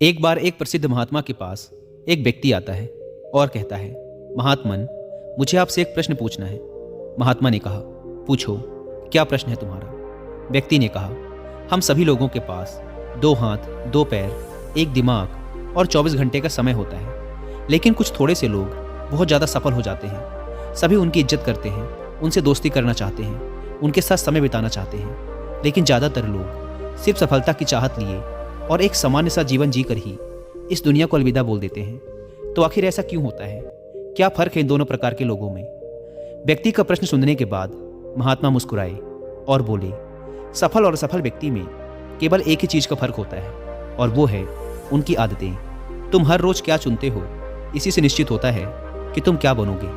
एक बार एक प्रसिद्ध महात्मा के पास एक व्यक्ति आता है और कहता है, महात्मन, मुझे आपसे एक प्रश्न पूछना है। महात्मा ने कहा, पूछो, क्या प्रश्न है तुम्हारा? व्यक्ति ने कहा, हम सभी लोगों के पास 2 हाथ, 2 पैर, एक दिमाग और 24 घंटे का समय होता है, लेकिन कुछ थोड़े से लोग बहुत ज़्यादा सफल हो जाते हैं। सभी उनकी इज्जत करते हैं, उनसे दोस्ती करना चाहते हैं, उनके साथ समय बिताना चाहते हैं, लेकिन ज़्यादातर लोग सिर्फ सफलता की चाहत लिए और एक सामान्य सा जीवन जीकर ही इस दुनिया को अलविदा बोल देते हैं। तो आखिर ऐसा क्यों होता है? क्या फ़र्क है इन दोनों प्रकार के लोगों में? व्यक्ति का प्रश्न सुनने के बाद महात्मा मुस्कुराए और बोले, सफल और असफल व्यक्ति में केवल एक ही चीज़ का फर्क होता है और वो है उनकी आदतें। तुम हर रोज़ क्या चुनते हो, इसी से निश्चित होता है कि तुम क्या बनोगे।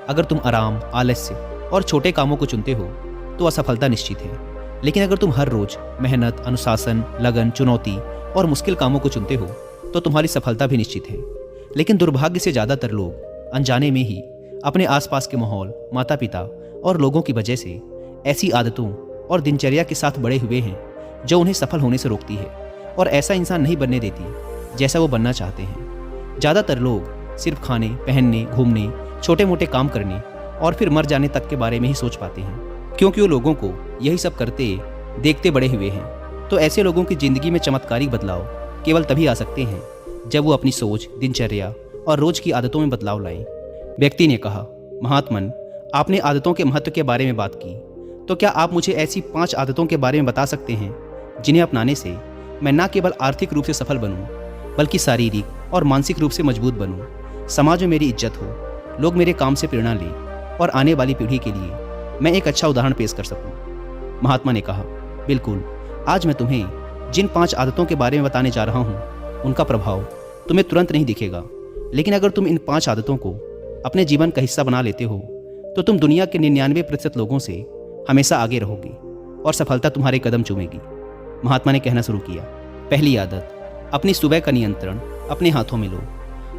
अगर तुम आराम, आलस्य और छोटे कामों को चुनते हो तो असफलता निश्चित है, लेकिन अगर तुम हर रोज़ मेहनत, अनुशासन, लगन, चुनौती और मुश्किल कामों को चुनते हो तो तुम्हारी सफलता भी निश्चित है। लेकिन दुर्भाग्य से ज़्यादातर लोग अनजाने में ही अपने आसपास के माहौल, माता पिता और लोगों की वजह से ऐसी आदतों और दिनचर्या के साथ बड़े हुए हैं जो उन्हें सफल होने से रोकती है और ऐसा इंसान नहीं बनने देती जैसा वो बनना चाहते हैं। ज़्यादातर लोग सिर्फ खाने, पहनने, घूमने, छोटे मोटे काम करने और फिर मर जाने तक के बारे में ही सोच पाते हैं, क्योंकि वो लोगों को यही सब करते देखते बड़े हुए हैं। तो ऐसे लोगों की ज़िंदगी में चमत्कारिक बदलाव केवल तभी आ सकते हैं जब वो अपनी सोच, दिनचर्या और रोज़ की आदतों में बदलाव लाएं। व्यक्ति ने कहा, महात्मन, आपने आदतों के महत्व के बारे में बात की, तो क्या आप मुझे ऐसी 5 आदतों के बारे में बता सकते हैं जिन्हें अपनाने से मैं न केवल आर्थिक रूप से सफल बनूं, बल्कि शारीरिक और मानसिक रूप से मजबूत बनूं, समाज में मेरी इज्जत हो, लोग मेरे काम से प्रेरणा लें और आने वाली पीढ़ी के लिए मैं एक अच्छा उदाहरण पेश कर सकूं? महात्मा ने कहा, बिल्कुल, आज मैं तुम्हें जिन 5 आदतों के बारे में बताने जा रहा हूं, उनका प्रभाव तुम्हें तुरंत नहीं दिखेगा, लेकिन अगर तुम इन 5 आदतों को अपने जीवन का हिस्सा बना लेते हो तो तुम दुनिया के 99% लोगों से हमेशा आगे रहोगे और सफलता तुम्हारे कदम चूमेगी। महात्मा ने कहना शुरू किया, पहली आदत, अपनी सुबह का नियंत्रण अपने हाथों में लो।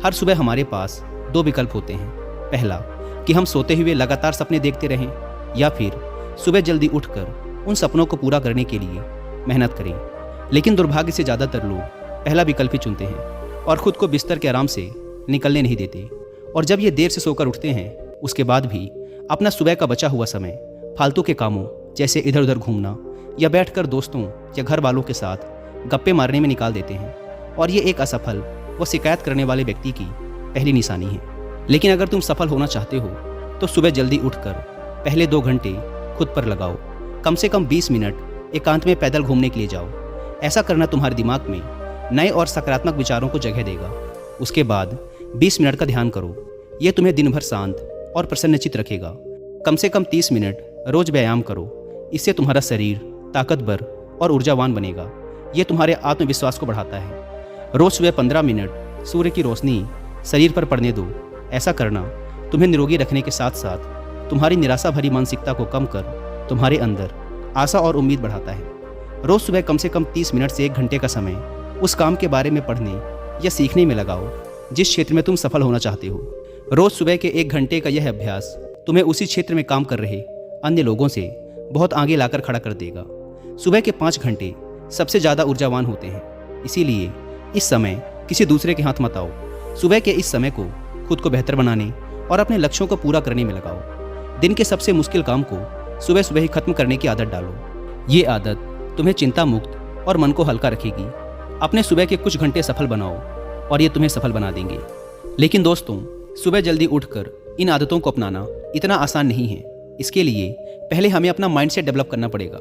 हर सुबह हमारे पास 2 विकल्प होते हैं। पहला, कि हम सोते हुए लगातार सपने देखते रहें, या फिर सुबह जल्दी उठकर उन सपनों को पूरा करने के लिए मेहनत करें। लेकिन दुर्भाग्य से ज़्यादातर लोग पहला विकल्प ही चुनते हैं और ख़ुद को बिस्तर के आराम से निकलने नहीं देते। और जब ये देर से सोकर उठते हैं, उसके बाद भी अपना सुबह का बचा हुआ समय फालतू के कामों जैसे इधर उधर घूमना या बैठकर दोस्तों या घर वालों के साथ गप्पे मारने में निकाल देते हैं। और ये एक असफल व शिकायत करने वाले व्यक्ति की पहली निशानी है। लेकिन अगर तुम सफल होना चाहते हो तो सुबह जल्दी उठकर पहले 2 घंटे खुद पर लगाओ। कम से कम 20 मिनट एकांत में पैदल घूमने के लिए जाओ। ऐसा करना तुम्हारे दिमाग में नए और सकारात्मक विचारों को जगह देगा। उसके बाद 20 मिनट का ध्यान करो। ये तुम्हें दिन भर शांत और प्रसन्नचित्त रखेगा। कम से कम 30 मिनट रोज व्यायाम करो। इससे तुम्हारा शरीर ताकतवर और ऊर्जावान बनेगा। ये तुम्हारे आत्मविश्वास को बढ़ाता है। रोज सुबह 15 मिनट सूर्य की रोशनी शरीर पर पड़ने दो। ऐसा करना तुम्हें निरोगी रखने के साथ साथ तुम्हारी निराशा भरी मानसिकता को कम कर तुम्हारे अंदर आशा और उम्मीद बढ़ाता है। रोज सुबह कम से कम 30 मिनट से 1 घंटे का समय उस काम के बारे में पढ़ने या सीखने में लगाओ जिस क्षेत्र में तुम सफल होना चाहते हो। रोज सुबह के 1 घंटे का यह अभ्यास तुम्हें उसी क्षेत्र में काम कर रहे अन्य लोगों से बहुत आगे लाकर खड़ा कर देगा। सुबह के 5 घंटे सबसे ज़्यादा ऊर्जावान होते हैं, इसीलिए इस समय किसी दूसरे के हाथ मत आओ। सुबह के इस समय को खुद को बेहतर बनाने और अपने लक्ष्यों को पूरा करने में लगाओ। दिन के सबसे मुश्किल काम को सुबह सुबह ही खत्म करने की आदत डालो। ये आदत तुम्हें चिंता मुक्त और मन को हल्का रखेगी। अपने सुबह के कुछ घंटे सफल बनाओ और ये तुम्हें सफल बना देंगे। लेकिन दोस्तों, सुबह जल्दी उठकर इन आदतों को अपनाना इतना आसान नहीं है। इसके लिए पहले हमें अपना माइंडसेट डेवलप करना पड़ेगा।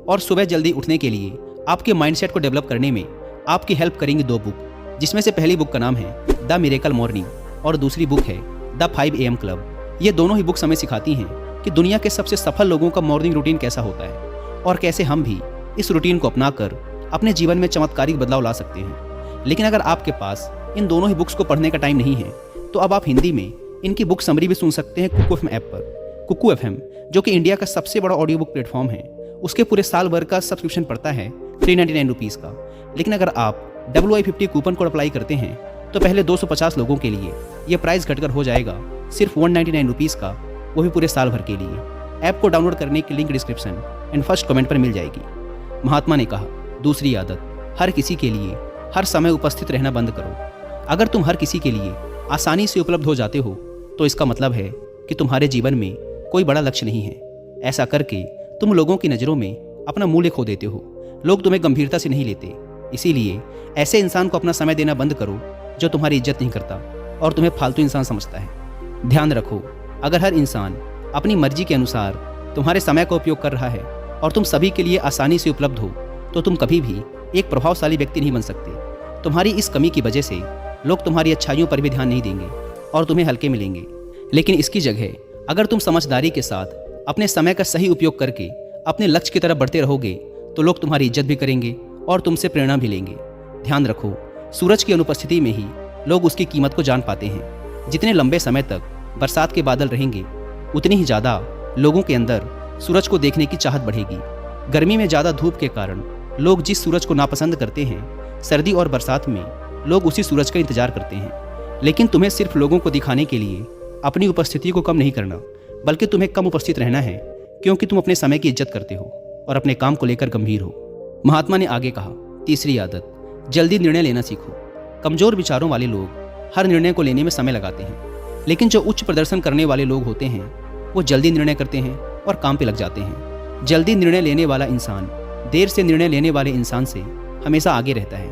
और सुबह जल्दी उठने के लिए आपके माइंडसेट को डेवलप करने में आपकी हेल्प करेंगी 2 बुक, जिसमें से पहली बुक का नाम है द मिरेकल मॉर्निंग और दूसरी बुक है द 5 AM क्लब। ये दोनों ही बुक्स हमें सिखाती हैं कि दुनिया के सबसे सफल लोगों का मॉर्निंग रूटीन कैसा होता है और कैसे हम भी इस रूटीन को अपनाकर अपने जीवन में चमत्कारिक बदलाव ला सकते हैं। लेकिन अगर आपके पास इन दोनों ही बुक्स को पढ़ने का टाइम नहीं है तो अब आप हिंदी में इनकी बुक समरी भी सुन सकते हैं कुकू FM ऐप पर। कुकू FM, जो कि इंडिया का सबसे बड़ा ऑडियो बुक प्लेटफॉर्म है, उसके पूरे साल भर का सब्सक्रिप्शन पड़ता है 399 रुपीज़ का। लेकिन अगर आप WI50 कूपन कोड अप्लाई करते हैं तो पहले 250 लोगों के लिए यह प्राइस घटकर हो जाएगा सिर्फ 199 रुपीज़ का, वो भी पूरे साल भर के लिए। ऐप को डाउनलोड करने की link description and first comment पर मिल जाएगी। महात्मा ने कहा, दूसरी आदत, हर किसी के लिए हर समय उपस्थित रहना बंद करो। अगर तुम हर किसी के लिए आसानी से उपलब्ध हो जाते हो तो इसका मतलब है कि तुम्हारे जीवन में कोई बड़ा लक्ष्य नहीं है। ऐसा करके तुम लोगों की नज़रों में अपना मूल्य खो देते हो। लोग तुम्हें गंभीरता से नहीं लेते। इसीलिए ऐसे इंसान को अपना समय देना बंद करो जो तुम्हारी इज्जत नहीं करता और तुम्हें फालतू इंसान समझता है। ध्यान रखो, अगर हर इंसान अपनी मर्जी के अनुसार तुम्हारे समय का उपयोग कर रहा है और तुम सभी के लिए आसानी से उपलब्ध हो तो तुम कभी भी एक प्रभावशाली व्यक्ति नहीं बन सकते। तुम्हारी इस कमी की वजह से लोग तुम्हारी अच्छाइयों पर भी ध्यान नहीं देंगे और तुम्हें हल्के मिलेंगे। लेकिन इसकी जगह अगर तुम समझदारी के साथ अपने समय का सही उपयोग करके अपने लक्ष्य की तरफ बढ़ते रहोगे तो लोग तुम्हारी इज्जत भी करेंगे और तुमसे प्रेरणा भी लेंगे। ध्यान रखो, सूरज की अनुपस्थिति में ही लोग उसकी कीमत को जान पाते हैं। जितने लंबे समय तक बरसात के बादल रहेंगे उतनी ही ज़्यादा लोगों के अंदर सूरज को देखने की चाहत बढ़ेगी। गर्मी में ज़्यादा धूप के कारण लोग जिस सूरज को नापसंद करते हैं, सर्दी और बरसात में लोग उसी सूरज का इंतजार करते हैं। लेकिन तुम्हें सिर्फ लोगों को दिखाने के लिए अपनी उपस्थिति को कम नहीं करना, बल्कि तुम्हें कम उपस्थित रहना है, क्योंकि तुम अपने समय की इज्जत करते हो और अपने काम को लेकर गंभीर हो। महात्मा ने आगे कहा, तीसरी आदत, जल्दी निर्णय लेना सीखो। कमज़ोर विचारों वाले लोग हर निर्णय को लेने में समय लगाते हैं, लेकिन जो उच्च प्रदर्शन करने वाले लोग होते हैं वो जल्दी निर्णय करते हैं और काम पे लग जाते हैं। जल्दी निर्णय लेने वाला इंसान देर से निर्णय लेने वाले इंसान से हमेशा आगे रहता है,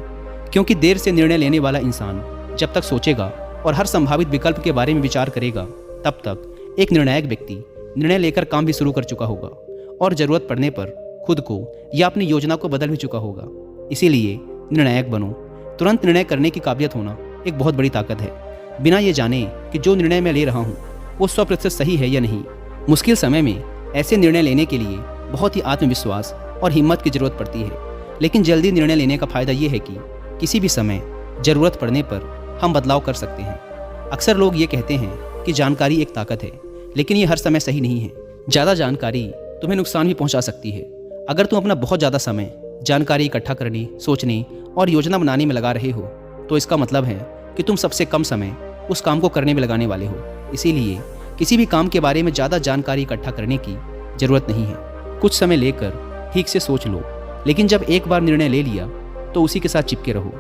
क्योंकि देर से निर्णय लेने वाला इंसान जब तक सोचेगा और हर संभावित विकल्प के बारे में विचार करेगा तब तक एक निर्णायक व्यक्ति निर्णय लेकर काम भी शुरू कर चुका होगा और ज़रूरत पड़ने पर खुद को या अपनी योजना को बदल भी चुका होगा। इसीलिए निर्णायक बनो। तुरंत निर्णय करने की काबिलियत होना एक बहुत बड़ी ताकत है, बिना ये जाने कि जो निर्णय मैं ले रहा हूँ वो 100% सही है या नहीं। मुश्किल समय में ऐसे निर्णय लेने के लिए बहुत ही आत्मविश्वास और हिम्मत की ज़रूरत पड़ती है। लेकिन जल्दी निर्णय लेने का फ़ायदा ये है कि किसी भी समय ज़रूरत पड़ने पर हम बदलाव कर सकते हैं। अक्सर लोग ये कहते हैं कि जानकारी एक ताकत है, लेकिन ये हर समय सही नहीं है। ज़्यादा जानकारी तुम्हें नुकसान भी पहुंचा सकती है। अगर तुम अपना बहुत ज़्यादा समय जानकारी इकट्ठा करने, सोचने और योजना बनाने में लगा रहे हो तो इसका मतलब है कि तुम सबसे कम समय उस काम को करने में लगाने वाले हो। इसीलिए किसी भी काम के बारे में ज़्यादा जानकारी इकट्ठा करने की ज़रूरत नहीं है। कुछ समय लेकर ठीक से सोच लो, लेकिन जब एक बार निर्णय ले लिया तो उसी के साथ चिपके रहो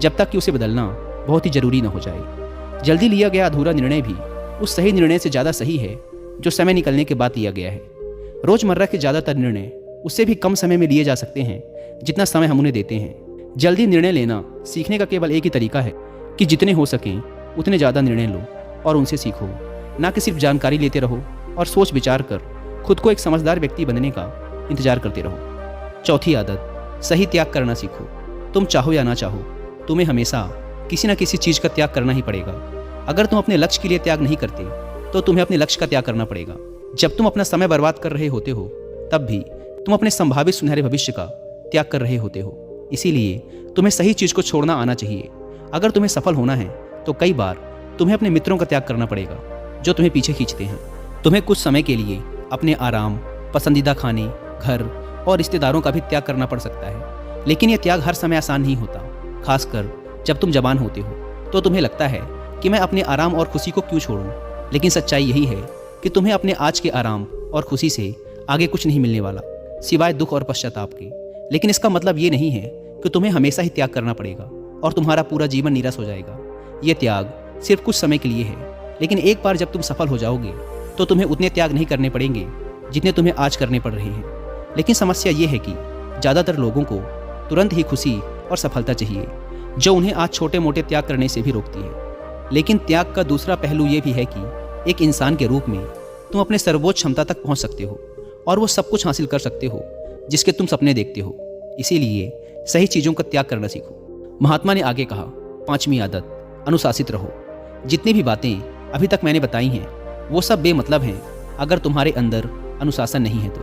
जब तक कि उसे बदलना बहुत ही ज़रूरी न हो जाए। जल्दी लिया गया अधूरा निर्णय भी उस सही निर्णय से ज़्यादा सही है जो समय निकलने के बाद लिया गया है। रोज़मर्रा के ज़्यादातर निर्णय उससे भी कम समय में लिए जा सकते हैं जितना समय हम उन्हें देते हैं। जल्दी निर्णय लेना सीखने का केवल एक ही तरीका है कि जितने हो सकें उतने ज़्यादा निर्णय लो और उनसे सीखो, ना कि सिर्फ जानकारी लेते रहो और सोच विचार कर खुद को एक समझदार व्यक्ति बनने का इंतजार करते रहो। चौथी आदत, सही त्याग करना सीखो। तुम चाहो या ना चाहो, तुम्हें हमेशा किसी न किसी चीज़ का त्याग करना ही पड़ेगा। अगर तुम अपने लक्ष्य के लिए त्याग नहीं करते तो तुम्हें अपने लक्ष्य का त्याग करना पड़ेगा। जब तुम अपना समय बर्बाद कर रहे होते हो तब भी तुम अपने संभावित सुनहरे भविष्य का त्याग कर रहे होते हो। इसीलिए तुम्हें सही चीज़ को छोड़ना आना चाहिए। अगर तुम्हें सफल होना है तो कई बार तुम्हें अपने मित्रों का त्याग करना पड़ेगा जो तुम्हें पीछे खींचते हैं। तुम्हें कुछ समय के लिए अपने आराम, पसंदीदा खाने, घर और रिश्तेदारों का भी त्याग करना पड़ सकता है। लेकिन यह त्याग हर समय आसान नहीं होता, खासकर जब तुम जवान होते हो तो तुम्हें लगता है कि मैं अपने आराम और खुशी को क्यों छोड़ूं। लेकिन सच्चाई यही है कि तुम्हें अपने आज के आराम और खुशी से आगे कुछ नहीं मिलने वाला सिवाय दुख और पश्चाताप के। लेकिन इसका मतलब ये नहीं है कि तुम्हें हमेशा ही त्याग करना पड़ेगा और तुम्हारा पूरा जीवन नीरस हो जाएगा। ये त्याग सिर्फ कुछ समय के लिए है, लेकिन एक बार जब तुम सफल हो जाओगे तो तुम्हें उतने त्याग नहीं करने पड़ेंगे जितने तुम्हें आज करने पड़ रहे हैं। लेकिन समस्या ये है कि ज़्यादातर लोगों को तुरंत ही खुशी और सफलता चाहिए, जो उन्हें आज छोटे मोटे त्याग करने से भी रोकती है। लेकिन त्याग का दूसरा पहलू ये भी है कि एक इंसान के रूप में तुम अपने सर्वोच्च क्षमता तक पहुंच सकते हो और वो सब कुछ हासिल कर सकते हो जिसके तुम सपने देखते हो। इसीलिए सही चीज़ों का त्याग करना सीखो। महात्मा ने आगे कहा, पांचवी आदत, अनुशासित रहो। जितनी भी बातें अभी तक मैंने बताई हैं वो सब बेमतलब हैं अगर तुम्हारे अंदर अनुशासन नहीं है तो।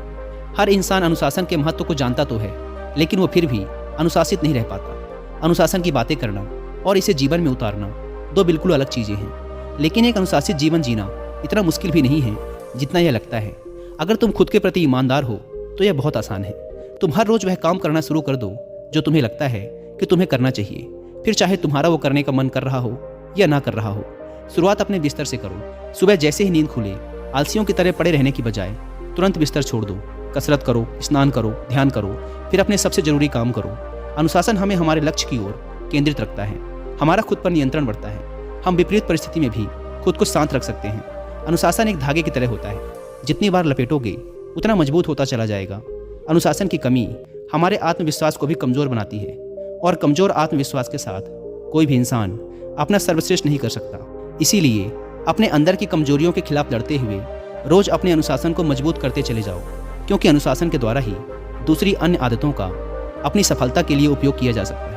हर इंसान अनुशासन के महत्व को जानता तो है, लेकिन वो फिर भी अनुशासित नहीं रह पाता। अनुशासन की बातें करना और इसे जीवन में उतारना दो बिल्कुल अलग चीज़ें हैं। लेकिन एक अनुशासित जीवन जीना इतना मुश्किल भी नहीं है जितना यह लगता है। अगर तुम खुद के प्रति ईमानदार हो तो यह बहुत आसान है। तुम हर रोज़ वह काम करना शुरू कर दो जो तुम्हें लगता है कि तुम्हें करना चाहिए, फिर चाहे तुम्हारा वो करने का मन कर रहा हो या ना कर रहा हो। शुरुआत अपने बिस्तर से करो। सुबह जैसे ही नींद खुले आलसियों की तरह पड़े रहने की बजाय तुरंत बिस्तर छोड़ दो। कसरत करो, स्नान करो, ध्यान करो, फिर अपने सबसे ज़रूरी काम करो। अनुशासन हमें हमारे लक्ष्य की ओर केंद्रित रखता है। हमारा खुद पर नियंत्रण बढ़ता है। हम विपरीत परिस्थिति में भी खुद को शांत रख सकते हैं। अनुशासन एक धागे की तरह होता है, जितनी बार लपेटोगे उतना मजबूत होता चला जाएगा। अनुशासन की कमी हमारे आत्मविश्वास को भी कमज़ोर बनाती है, और कमज़ोर आत्मविश्वास के साथ कोई भी इंसान अपना सर्वश्रेष्ठ नहीं कर सकता। इसीलिए अपने अंदर की कमजोरियों के खिलाफ लड़ते हुए रोज़ अपने अनुशासन को मजबूत करते चले जाओ, क्योंकि अनुशासन के द्वारा ही दूसरी अन्य आदतों का अपनी सफलता के लिए उपयोग किया जा सकता है।